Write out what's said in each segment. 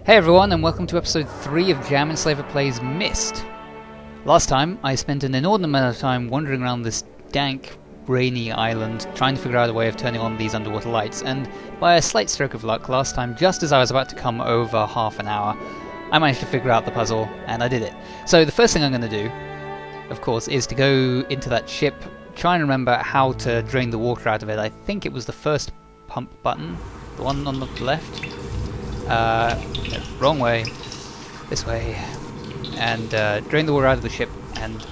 Hey everyone, and welcome to episode 3 of Enslaver Plays Myst. Last time, I spent an inordinate amount of time wandering around this dank, rainy island, trying to figure out a way of turning on these underwater lights, and by a slight stroke of luck, last time, just as I was about to come over half an hour, I managed to figure out the puzzle, and I did it. So the first thing I'm going to do, of course, is to go into that ship, try and remember how to drain the water out of it. I think it was the first pump button, the one on the left. Wrong way, this way, and drain the water out of the ship and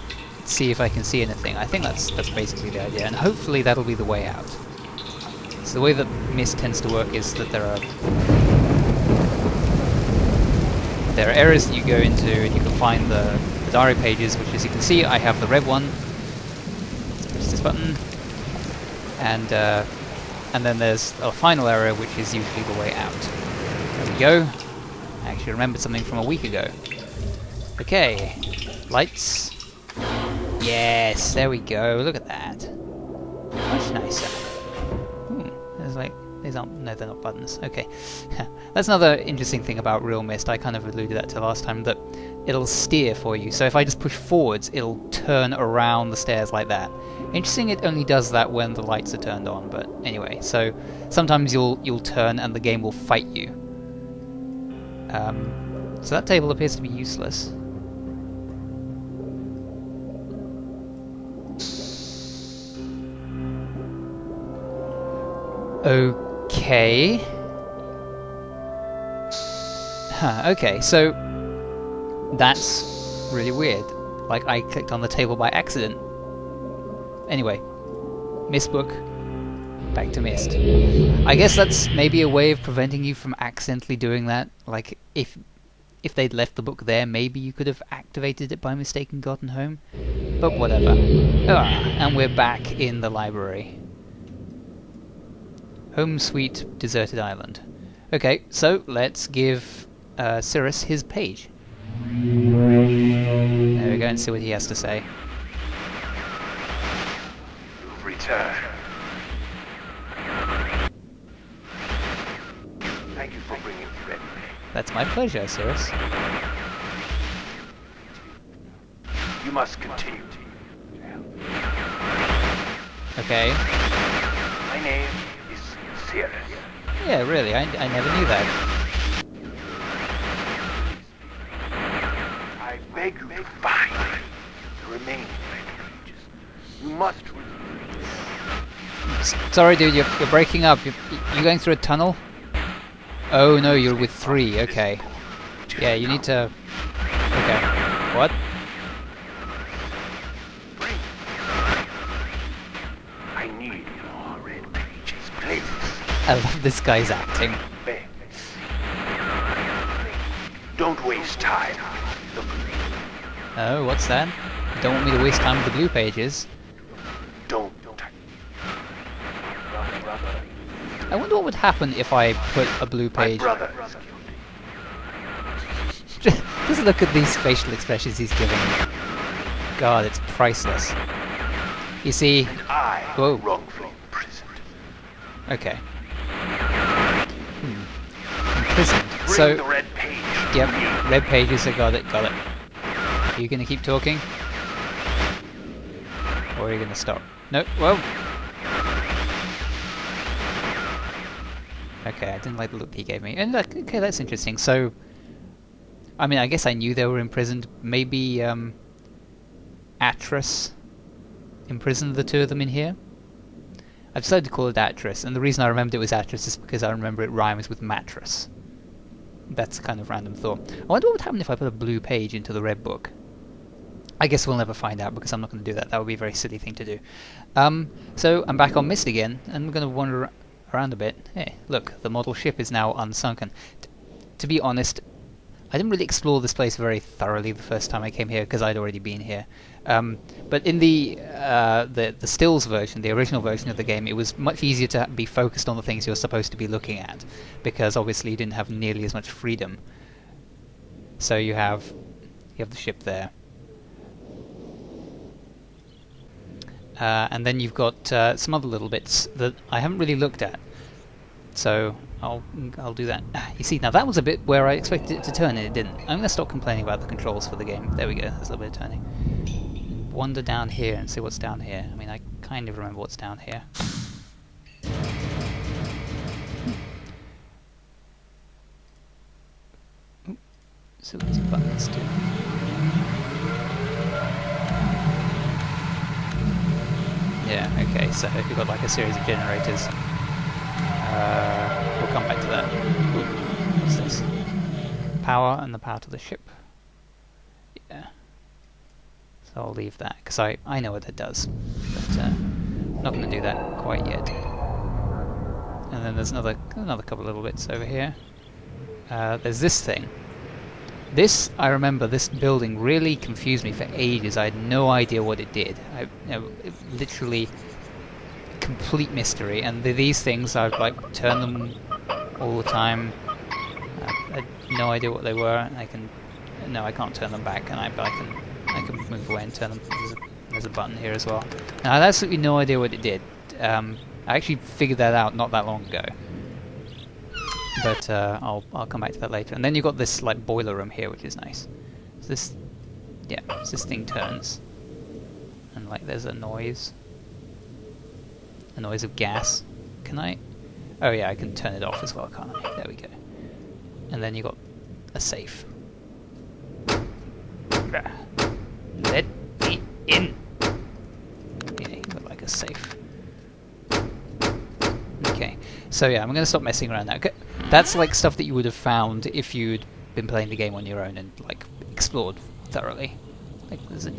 see if I can see anything. I think that's basically the idea, and hopefully that'll be the way out. So the way that Myst tends to work is that there are areas that you go into and you can find the diary pages, which, as you can see, I have the red one. Press this button, and then there's a final area which is usually the way out. There we go. I actually remembered something from a week ago. Okay, lights. Yes, there we go. Look at that. Much nicer. There's like, these aren't, no, they're not buttons. Okay, that's another interesting thing about real Myst. I kind of alluded that to last time, that it'll steer for you. So if I just push forwards, it'll turn around the stairs like that. Interesting, it only does that when the lights are turned on. But anyway, so sometimes you'll turn and the game will fight you. So that table appears to be useless. Okay. Okay, so that's really weird. Like, I clicked on the table by accident. Anyway, Myst book. Back to Myst. I guess that's maybe a way of preventing you from accidentally doing that. Like, if they'd left the book there, maybe you could have activated it by mistake and gotten home. But whatever. And we're back in the library. Home sweet deserted island. Okay, so let's give Cyrus his page. There we go, and see what he has to say. You've returned. Thank you for bringing Red. That's my pleasure, Cyrus. You must continue. Okay. My name is Cyrus. Yeah, really, I never knew that. I beg you to find the remaining pages. You must. Sorry, dude, you're breaking up. You going through a tunnel? Oh no, you're with 3. Okay. Yeah, you need to. Okay. What? I need more red pages, please. I love this guy's acting. Don't waste time. Look. Oh, what's that? You don't want me to waste time with the blue pages. Don't. I wonder what would happen if I put a blue My page. brother. Just look at these facial expressions he's giving. God, it's priceless. You see. I Whoa. wrongfully imprisoned. Okay. Imprisoned. Bring So. the red page. Yep. Red pages. I got it. Got it. Are you gonna keep talking? Or are you gonna stop? No. Whoa. Okay, I didn't like the look he gave me. And okay, that's interesting. So, I mean, I guess I knew they were imprisoned. Maybe Atris imprisoned the two of them in here. I've decided to call it Atris, and the reason I remembered it was Atris is because I remember it rhymes with mattress. That's a kind of random thought. I wonder what would happen if I put a blue page into the red book. I guess we'll never find out because I'm not going to do that. That would be a very silly thing to do. So I'm back on Myst again, and we're going to wander around a bit. Hey, look, the model ship is now unsunken. To be honest, I didn't really explore this place very thoroughly the first time I came here because I'd already been here. But in the stills version, the original version of the game, it was much easier to be focused on the things you're supposed to be looking at because obviously you didn't have nearly as much freedom. So you have the ship there. And then you've got some other little bits that I haven't really looked at. So I'll do that. You see, now that was a bit where I expected it to turn and it didn't. I'm going to stop complaining about the controls for the game. There we go, there's a little bit of turning. Wander down here and see what's down here. I mean, I kind of remember what's down here. Ooh. So there's buttons too. Yeah, okay, so you've got like a series of generators. We'll come back to that. Ooh, what's this? Power and the power to the ship. Yeah. So I'll leave that, because I know what that does. But I'm not going to do that quite yet. And then there's another couple little bits over here. There's this thing. This, I remember, this building really confused me for ages. I had no idea what it did. It literally complete mystery. And these things, I'd like turn them all the time. I had no idea what they were. And I can't turn them back. And but I can move away and turn them. There's a button here as well. Now I had absolutely no idea what it did. I actually figured that out not that long ago. But I'll come back to that later. And then you've got this like boiler room here, which is nice. So this thing turns, and like there's a noise of gas. Can I? Oh yeah, I can turn it off as well, can't I? There we go. And then you got a safe. Let me in. Yeah, you got like a safe. Okay, so yeah, I'm going to stop messing around now. That's like stuff that you would have found if you'd been playing the game on your own and like explored thoroughly. Like there's a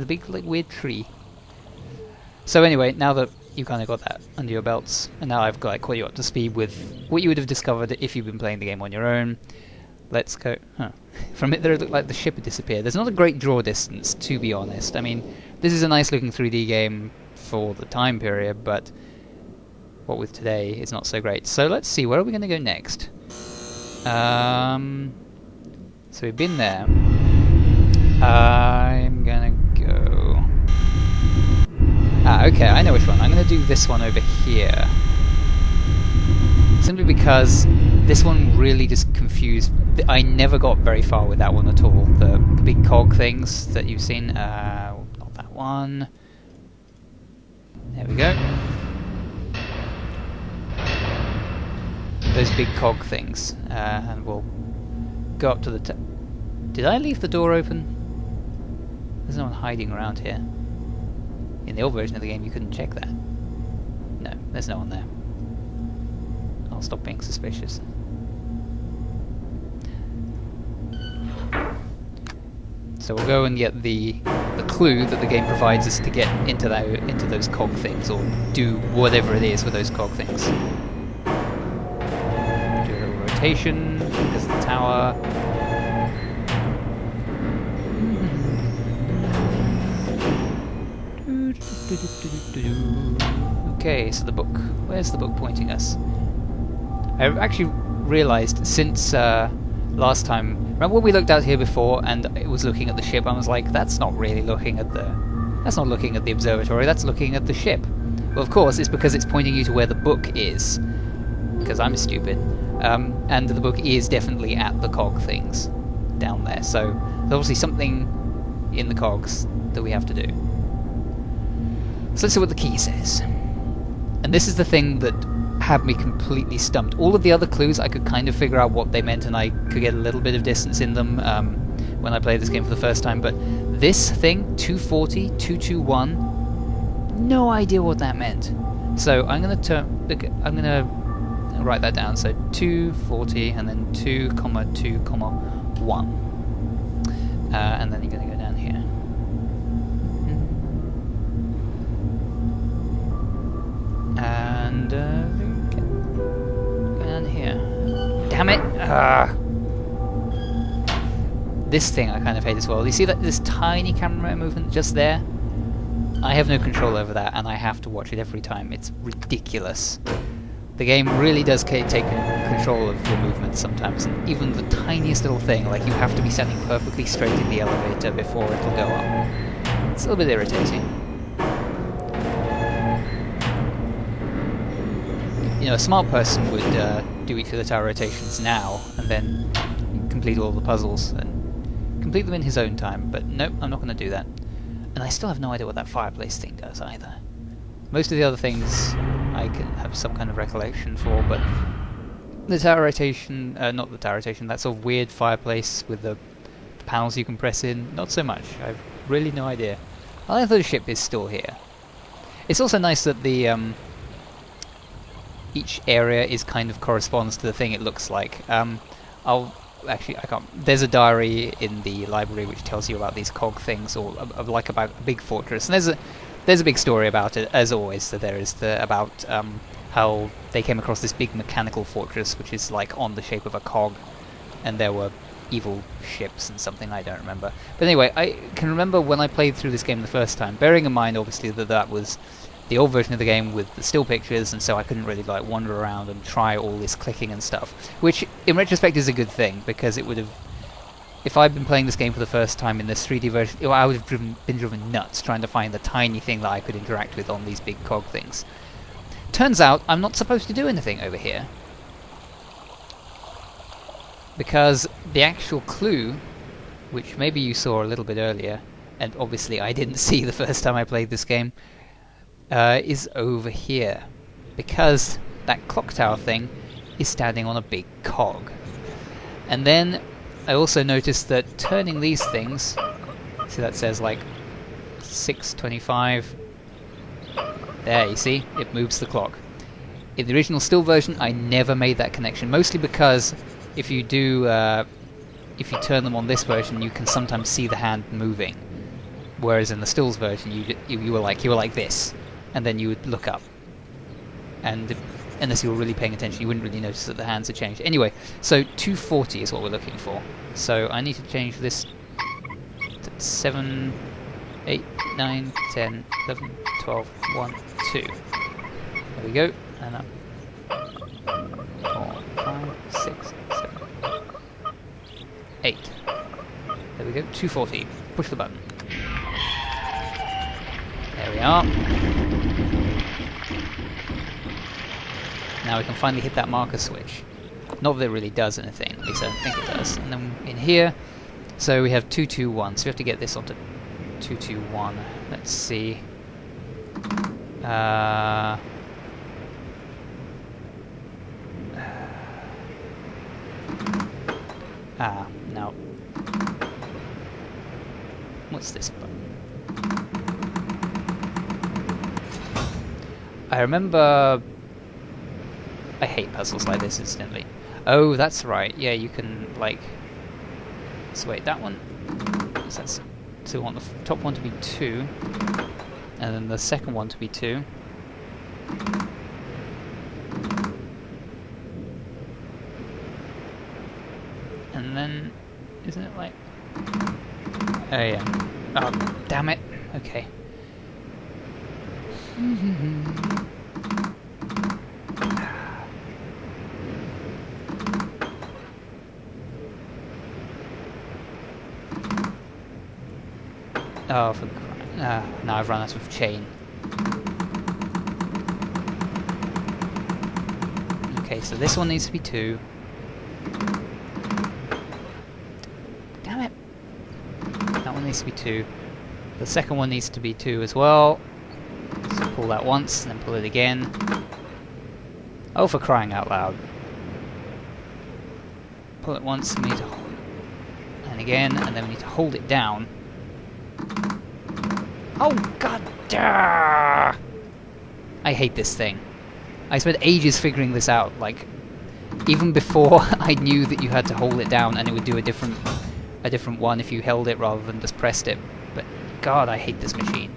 big like weird tree. So anyway, now that you've kind of got that under your belts, and now I've like caught you up to speed with what you would have discovered if you've been playing the game on your own. Let's go. Huh. From it there, it looked like the ship had disappeared. There's not a great draw distance, to be honest. I mean, this is a nice looking 3D game for the time period, but what with today is not so great. So let's see, where are we going to go next? So we've been there. I'm gonna go... okay, I know which one. I'm gonna do this one over here. Simply because this one really just confused... I never got very far with that one at all. The big cog things that you've seen. Not that one. There we go. Those big cog things, and we'll go up to the Did I leave the door open? There's no one hiding around here. In the old version of the game you couldn't check that. No, there's no one there. I'll stop being suspicious. So we'll go and get the clue that the game provides us to get into those cog things, or do whatever it is with those cog things. Rotation because of the tower. Okay, so the book. Where's the book pointing us? I've actually realised since last time. Remember when we looked out here before and it was looking at the ship? I was like, that's not really looking at the. That's not looking at the observatory. That's looking at the ship. Well, of course, it's because it's pointing you to where the book is. Because I'm stupid. And the book is definitely at the cog things down there, so there's obviously something in the cogs that we have to do. So let's see what the key says. And this is the thing that had me completely stumped. All of the other clues I could kind of figure out what they meant, and I could get a little bit of distance in them when I played this game for the first time, but this thing, 240, 221, no idea what that meant. So I'm going to write that down. So 240 and then 2, 2, 1. And then you're going to go down here. And go down here. Damn it! This thing I kind of hate as well. You see that this tiny camera movement just there? I have no control over that, and I have to watch it every time. It's ridiculous. The game really does take control of your movements sometimes, and even the tiniest little thing, like you have to be standing perfectly straight in the elevator before it'll go up. It's a little bit irritating. You know, a smart person would do each of the tower rotations now, and then complete all the puzzles, and complete them in his own time, but nope, I'm not going to do that. And I still have no idea what that fireplace thing does either. Most of the other things I can have some kind of recollection for, but the tower rotation, not the tower rotation, that sort of weird fireplace with the panels you can press in, not so much. I've really no idea. I think the ship is still here. It's also nice that the each area is kind of corresponds to the thing it looks like. I can't. There's a diary in the library which tells you about these cog things, or like about a big fortress. And there's a big story about it, as always. So there is about how they came across this big mechanical fortress, which is like on the shape of a cog, and there were evil ships and something I don't remember. But anyway, I can remember when I played through this game the first time, bearing in mind obviously that was the old version of the game with the still pictures, and so I couldn't really like wander around and try all this clicking and stuff, which in retrospect is a good thing, because it would have, if I'd been playing this game for the first time in this 3D version, I would have been driven nuts trying to find the tiny thing that I could interact with on these big cog things. Turns out I'm not supposed to do anything over here, because the actual clue, which maybe you saw a little bit earlier, and obviously I didn't see the first time I played this game, is over here, because that clock tower thing is standing on a big cog. And then I also noticed that turning these things, see that says like 6:25, there you see, it moves the clock. In the original still version I never made that connection, mostly because if you turn them on this version you can sometimes see the hand moving, whereas in the stills version you were like this, and then you would look up, and unless you were really paying attention you wouldn't really notice that the hands had changed. Anyway, so 240 is what we're looking for, so I need to change this to 7, 8, 9, 10, 11, 12, 1, 2. There we go, and up 4, 5, 6, 7, 8. There we go, 240. Push the button. There we are. Now we can finally hit that marker switch. Not that it really does anything, at least I don't think it does. And then in here, so we have 221, so we have to get this onto 221. Let's see. No. What's this button? I remember... I hate puzzles like this, incidentally. Oh, that's right. Yeah, you can, like... So wait, that one... So we want the top one to be 2, and then the second one to be 2. And then... Isn't it like... Oh yeah. Oh, damn it. Okay. Oh, for crying... now I've run out of chain. Okay, so this one needs to be 2. Damn it! That one needs to be 2. The second one needs to be 2 as well. So pull that once, and then pull it again. Oh, for crying out loud. Pull it once, and we need to hold it. And again, and then we need to hold it down. Oh, god! I hate this thing. I spent ages figuring this out, like, even before I knew that you had to hold it down and it would do a different one if you held it rather than just pressed it. But god, I hate this machine.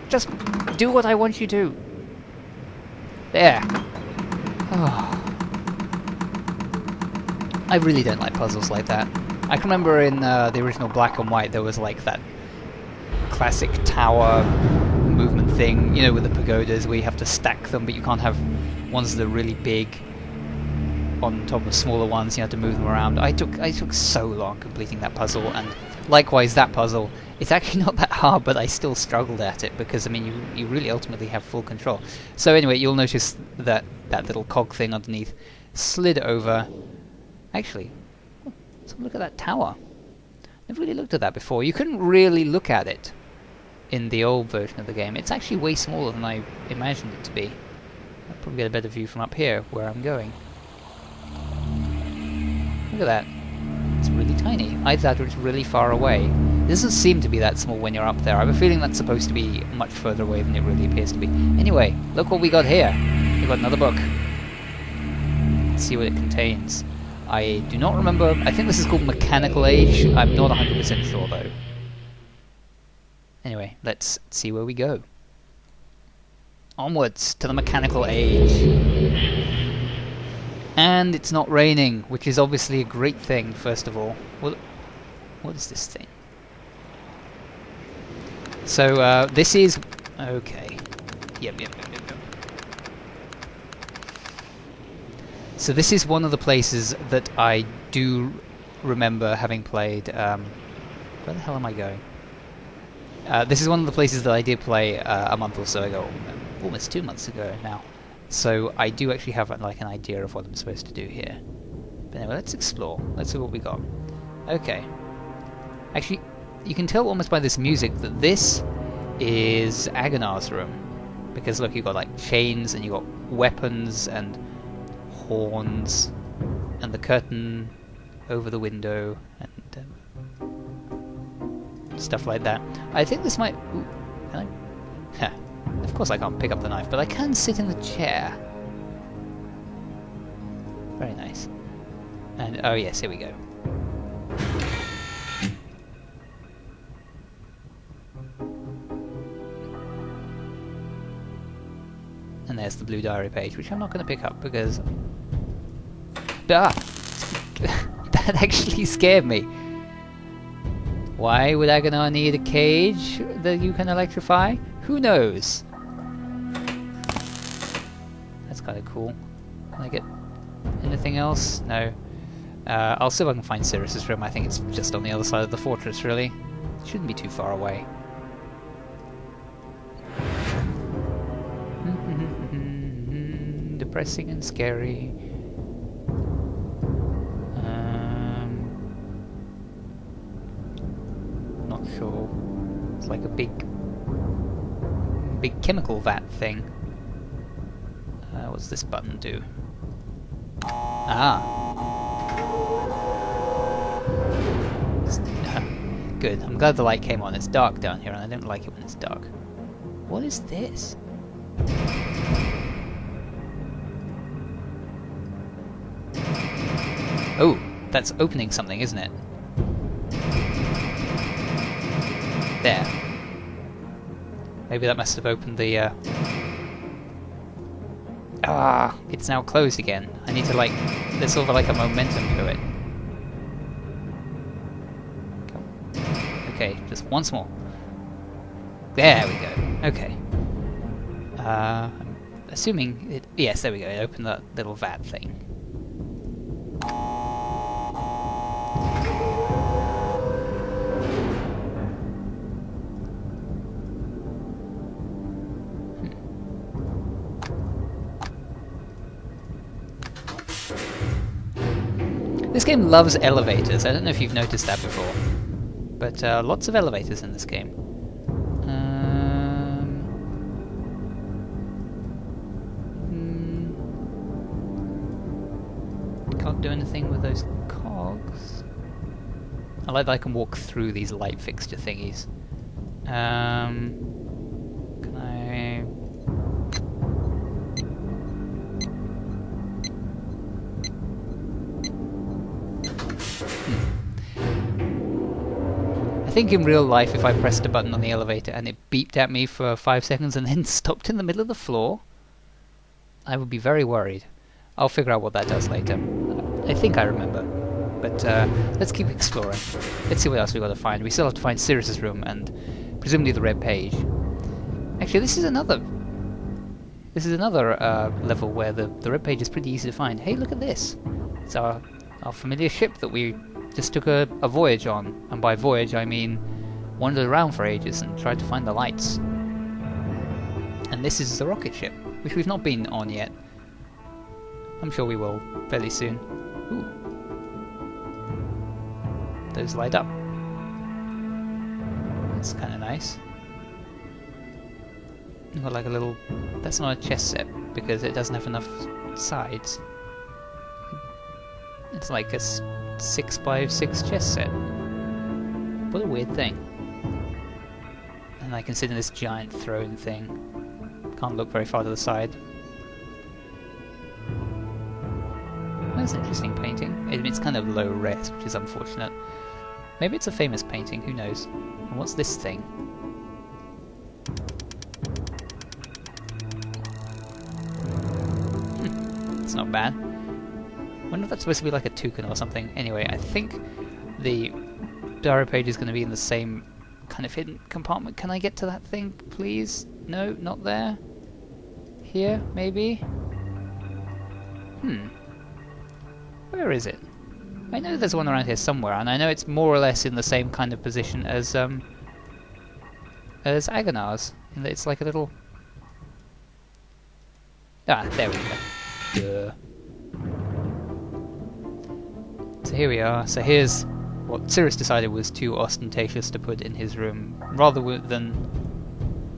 Just do what I want you to. There. Oh. I really don't like puzzles like that. I can remember in the original Black and White there was like that classic tower movement thing, you know, with the pagodas where you have to stack them, but you can't have ones that are really big on top of smaller ones. You have to move them around. I took so long completing that puzzle, and likewise, that puzzle, it's actually not that hard, but I still struggled at it because, I mean, you really ultimately have full control. So anyway, you'll notice that that little cog thing underneath slid over. Actually, so look at that tower. Never really looked at that before. You couldn't really look at it in the old version of the game. It's actually way smaller than I imagined it to be. I'll probably get a better view from up here, where I'm going. Look at that. It's really tiny. Either that or it's really far away. It doesn't seem to be that small when you're up there. I have a feeling that's supposed to be much further away than it really appears to be. Anyway, look what we got here. We've got another book. Let's see what it contains. I do not remember. I think this is called Mechanical Age. I'm not 100% sure though. Anyway, let's see where we go. Onwards to the Mechanical Age. And it's not raining, which is obviously a great thing, first of all. What is this thing? So, this is... okay. Yep. So this is one of the places that I do remember having played... where the hell am I going? This is one of the places that I did play a month or so ago. Almost 2 months ago now. So I do actually have like an idea of what I'm supposed to do here. But anyway, let's explore. Let's see what we got. Okay. Actually, you can tell almost by this music that this is Agonar's room. Because look, you've got like chains and you've got weapons and horns and the curtain over the window and stuff like that. I think this might... ooh, can I? Of course I can't pick up the knife, but I can sit in the chair. Very nice. And, oh yes, here we go. And there's the blue diary page, which I'm not going to pick up because... ah! That actually scared me. Why would Agonar need a cage that you can electrify? Who knows? That's kind of cool. Can I get anything else? No. I'll see if I can find Sirius's room. I think it's just on the other side of the fortress, really. It shouldn't be too far away. Depressing and scary. Not sure. It's like a big chemical vat thing. What's this button do? Ah. Good. I'm glad the light came on. It's dark down here and I don't like it when it's dark. What is this? Oh, that's opening something, isn't it? There. Maybe that must have opened the, ah, it's now closed again. I need to, like, there's sort of like a momentum to it. Okay, just once more. There we go. Okay. I'm assuming it... yes, there we go. It opened that little vat thing. This game loves elevators. I don't know if you've noticed that before, but lots of elevators in this game. Can't do anything with those cogs. I like that I can walk through these light fixture thingies. Can I... I think in real life if I pressed a button on the elevator and it beeped at me for 5 seconds and then stopped in the middle of the floor, I would be very worried. I'll figure out what that does later. I think I remember. But let's keep exploring. Let's see what else we've got to find. We still have to find Sirius's room and presumably the red page. Actually, this is another level where the red page is pretty easy to find. Hey, look at this! It's our familiar ship that we just took a voyage on, and by voyage I mean wandered around for ages and tried to find the lights. And this is the rocket ship, which we've not been on yet. I'm sure we will fairly soon. Ooh. Those light up. That's kind of nice. Got like a little... That's not a chess set because it doesn't have enough sides. It's like a 6x6 chess set. What a weird thing. And I can sit in this giant throne thing. Can't look very far to the side. That's an interesting painting. It's kind of low res, which is unfortunate. Maybe it's a famous painting, who knows? And what's this thing? It's not bad. I wonder if that's supposed to be like a toucan or something. Anyway, I think the diary page is going to be in the same kind of hidden compartment. Can I get to that thing, please? No, not there. Here, maybe? Where is it? I know there's one around here somewhere, and I know it's more or less in the same kind of position as Agonar's. It's like a little... Ah, there we go. Duh. So here we are. So here's what Cyrus decided was too ostentatious to put in his room, rather than...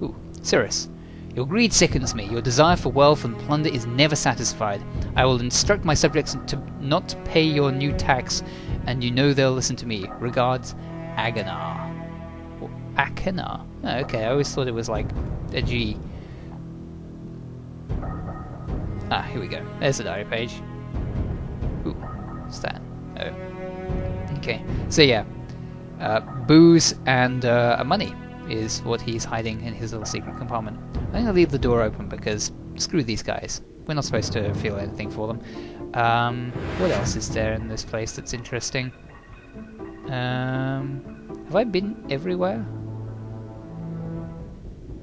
Ooh, Cyrus. Your greed sickens me. Your desire for wealth and plunder is never satisfied. I will instruct my subjects to not pay your new tax, and you know they'll listen to me. Regards, Agonar. Or Akenar? Oh, okay, I always thought it was like a G. Ah, here we go. There's the diary page. Ooh, what's that? Oh. Okay, so yeah. Booze and money is what he's hiding in his little secret compartment. I'm going to leave the door open because screw these guys. We're not supposed to feel anything for them. What else is there in this place that's interesting? Have I been everywhere?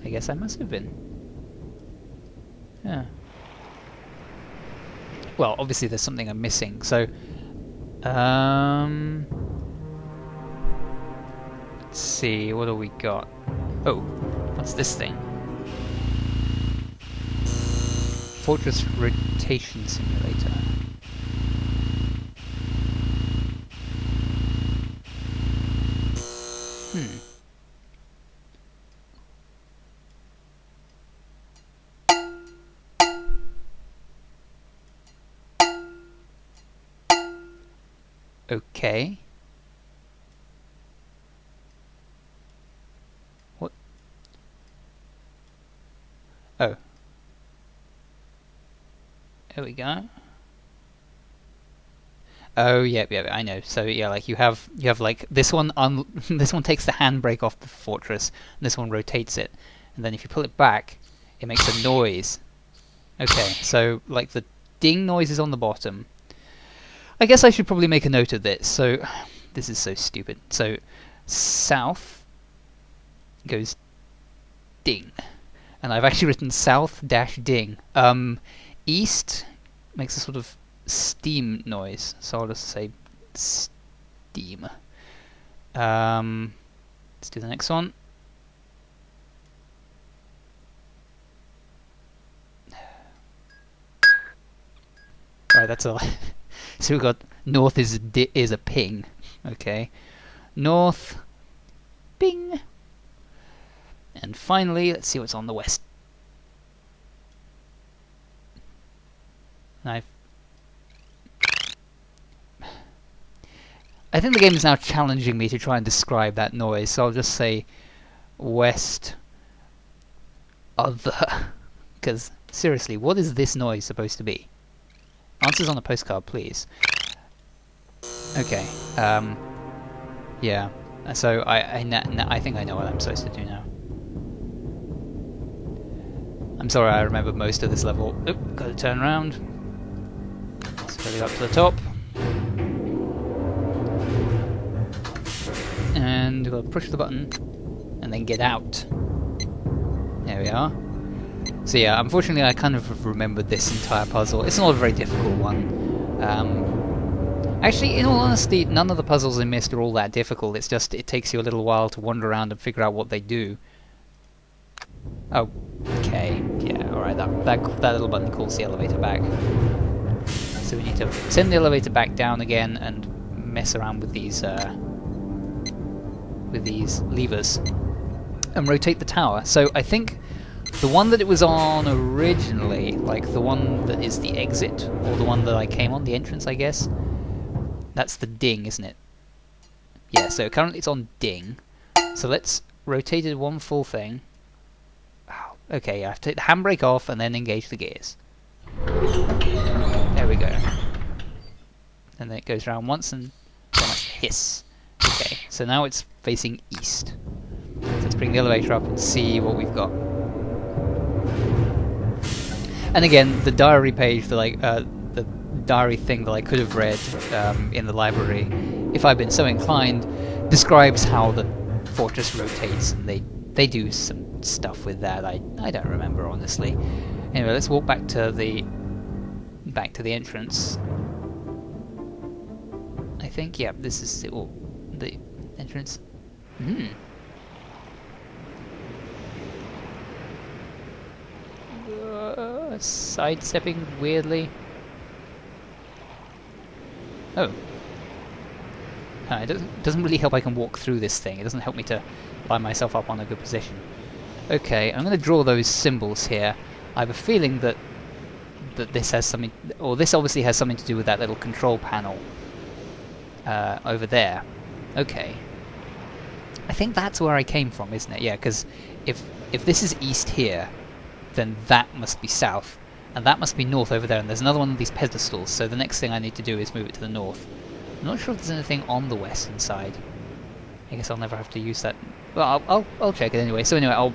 I guess I must have been. Yeah. Well, obviously there's something I'm missing, so... let's see, what do we got? Oh, what's this thing? Fortress Rotation Simulator. Okay. What? Oh. There we go. Oh, yeah, I know. So yeah, like you have like this one this one takes the handbrake off the fortress, and this one rotates it, and then if you pull it back, it makes a noise. Okay, so like the ding noise is on the bottom. I guess I should probably make a note of this. So this is so stupid. So south goes ding, and I've actually written south dash ding. East makes a sort of steam noise, so I'll just say steam. Let's do the next one. Right, that's all. So we've got north is a ping. Okay, north, ping, and finally, let's see what's on the west. I think the game is now challenging me to try and describe that noise, so I'll just say west other. Because seriously, what is this noise supposed to be? Answers on a postcard, please. Okay. Yeah. So I think I know what I'm supposed to do now. I'm sorry, I remember most of this level. Oop, gotta turn around. Let's go up to the top. And we'll push the button and then get out. There we are. So yeah, unfortunately I kind of remembered this entire puzzle. It's not a very difficult one. Actually, in all honesty, none of the puzzles in Myst are all that difficult. It's just it takes you a little while to wander around and figure out what they do. Oh, okay, yeah, alright, that little button calls the elevator back. So we need to send the elevator back down again and mess around with these levers and rotate the tower. So I think the one that it was on originally, like the one that is the exit, or the one that I came on, the entrance I guess, that's the ding, isn't it? Yeah, so currently it's on ding. So let's rotate it one full thing. Oh, okay, I have to take the handbrake off and then engage the gears. There we go. And then it goes around once and then I hiss. Okay, so now it's facing east. So let's bring the elevator up and see what we've got. And again, the diary page that the diary thing that I could have read in the library, if I'd been so inclined, describes how the fortress rotates, and they do some stuff with that. I don't remember, honestly. Anyway, let's walk back to the entrance. I think, yeah, this is the entrance. Sidestepping weirdly. Oh. It doesn't really help I can walk through this thing. It doesn't help me to line myself up on a good position. Okay, I'm going to draw those symbols here. I have a feeling that this has something, or this obviously has something to do with that little control panel over there. Okay. I think that's where I came from, isn't it? Yeah, because if this is east here, then that must be south, and that must be north over there, and there's another one of these pedestals, so the next thing I need to do is move it to the north. I'm not sure if there's anything on the western side. I guess I'll never have to use that. Well, I'll check it anyway. So anyway, I'll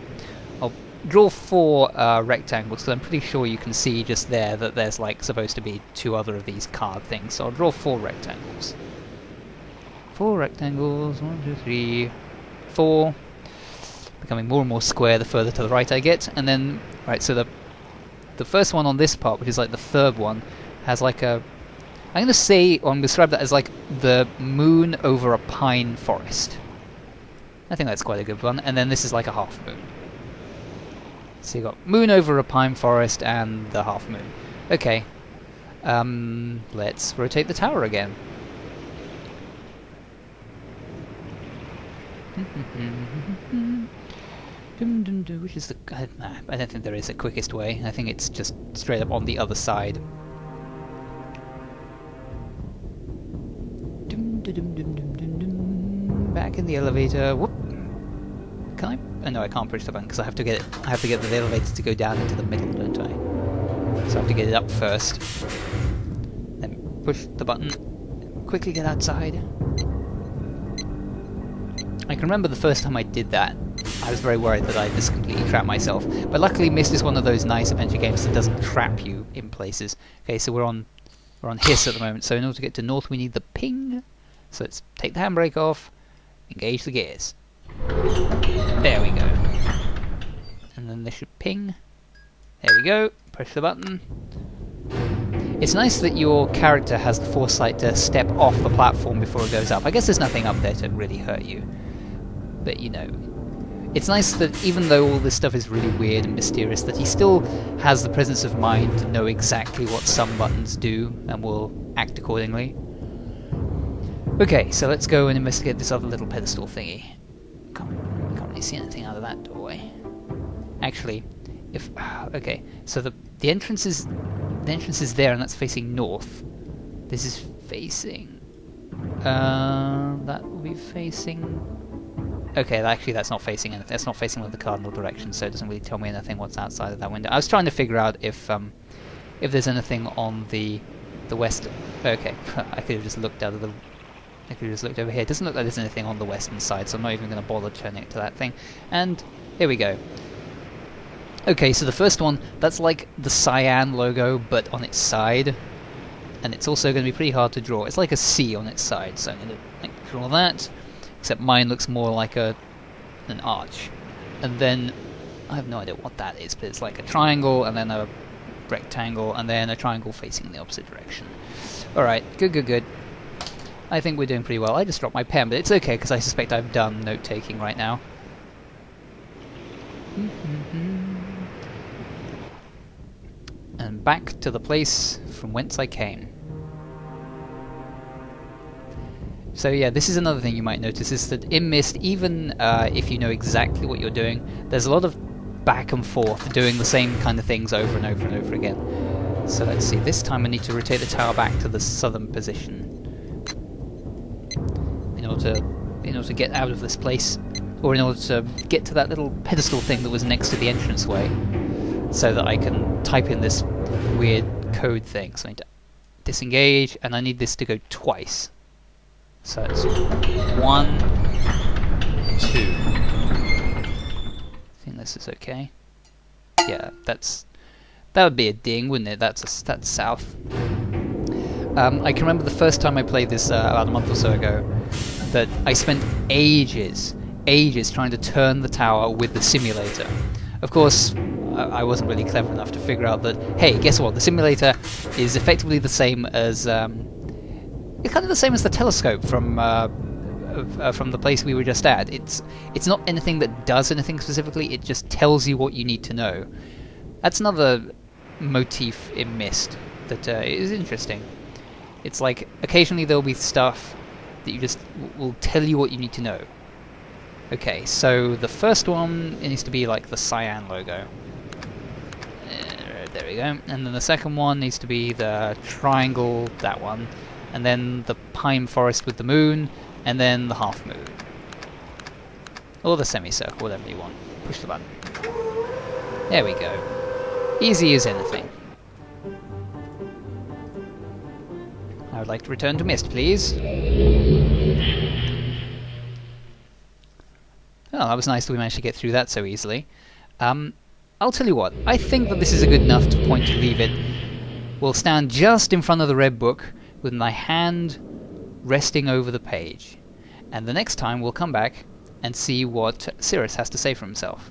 draw 4 rectangles, because I'm pretty sure you can see just there that there's like supposed to be 2 other of these card things. So I'll draw 4 rectangles. 4 rectangles, 1, 2, 3, 4. Becoming more and more square the further to the right I get, and then right. So the first one on this part, which is like the third one, has like a. I'm going to say, or I'm going to describe that as like the moon over a pine forest. I think that's quite a good one. And then this is like a half moon. So you got moon over a pine forest and the half moon. Okay. Let's rotate the tower again. Which is the... I don't think there is a quickest way. I think it's just straight up on the other side. Back in the elevator. Whoop. Can I? Oh, no, I can't push the button because I have to get it. I have to get the elevator to go down into the middle, don't I? So I have to get it up first. Then push the button. Quickly get outside. I can remember the first time I did that, I was very worried that I just completely trapped myself. But luckily, Myst is one of those nice adventure games that doesn't trap you in places. Okay, so we're on hiss at the moment. So in order to get to north, we need the ping. So let's take the handbrake off, engage the gears. There we go. And then this should ping. There we go. Push the button. It's nice that your character has the foresight to step off the platform before it goes up. I guess there's nothing up there to really hurt you. But, you know, it's nice that even though all this stuff is really weird and mysterious, that he still has the presence of mind to know exactly what some buttons do and will act accordingly. Okay, so let's go and investigate this other little pedestal thingy. Can't really see anything out of that doorway. Actually, if... okay, so the entrance is there, and that's facing north. This is facing... that will be facing... Okay, actually that's not facing anything. That's not facing with the cardinal direction, so it doesn't really tell me anything what's outside of that window. I was trying to figure out if there's anything on the west... Okay, I could have just looked out of the... I could have just looked over here. It doesn't look like there's anything on the western side, so I'm not even going to bother turning it to that thing. And here we go. Okay, so the first one, that's like the cyan logo, but on its side. And it's also going to be pretty hard to draw. It's like a C on its side, so I'm going to draw that. Except mine looks more like an arch. And then, I have no idea what that is, but it's like a triangle, and then a rectangle, and then a triangle facing in the opposite direction. Alright, good. I think we're doing pretty well. I just dropped my pen, but it's okay because I suspect I've done note-taking right now. And back to the place from whence I came. So yeah, this is another thing you might notice, is that in Myst, even if you know exactly what you're doing, there's a lot of back and forth doing the same kind of things over and over and over again. So let's see, this time I need to rotate the tower back to the southern position in order to get out of this place, or in order to get to that little pedestal thing that was next to the entranceway, so that I can type in this weird code thing. So I need to disengage, and I need this to go twice. So it's 1, 2. I think this is okay. Yeah, that would be a ding, wouldn't it? That's south. I can remember the first time I played this about a month or so ago, that I spent ages trying to turn the tower with the simulator. Of course, I wasn't really clever enough to figure out that, hey, guess what? The simulator is effectively the same as it's kind of the same as the telescope from the place we were just at. It's not anything that does anything specifically. It just tells you what you need to know. That's another motif in Myst that is interesting. It's like occasionally there'll be stuff that you just will tell you what you need to know. Okay, so the first one, it needs to be like the cyan logo. There we go. And then the second one needs to be the triangle, that one. And then the pine forest with the moon, and then the half moon. Or the semicircle, whatever you want. Push the button. There we go. Easy as anything. I would like to return to Myst, please. Oh, that was nice that we managed to get through that so easily. I'll tell you what, I think that this is a good enough point to leave it. We'll stand just in front of the red book with my hand resting over the page. And the next time we'll come back and see what Cirrus has to say for himself.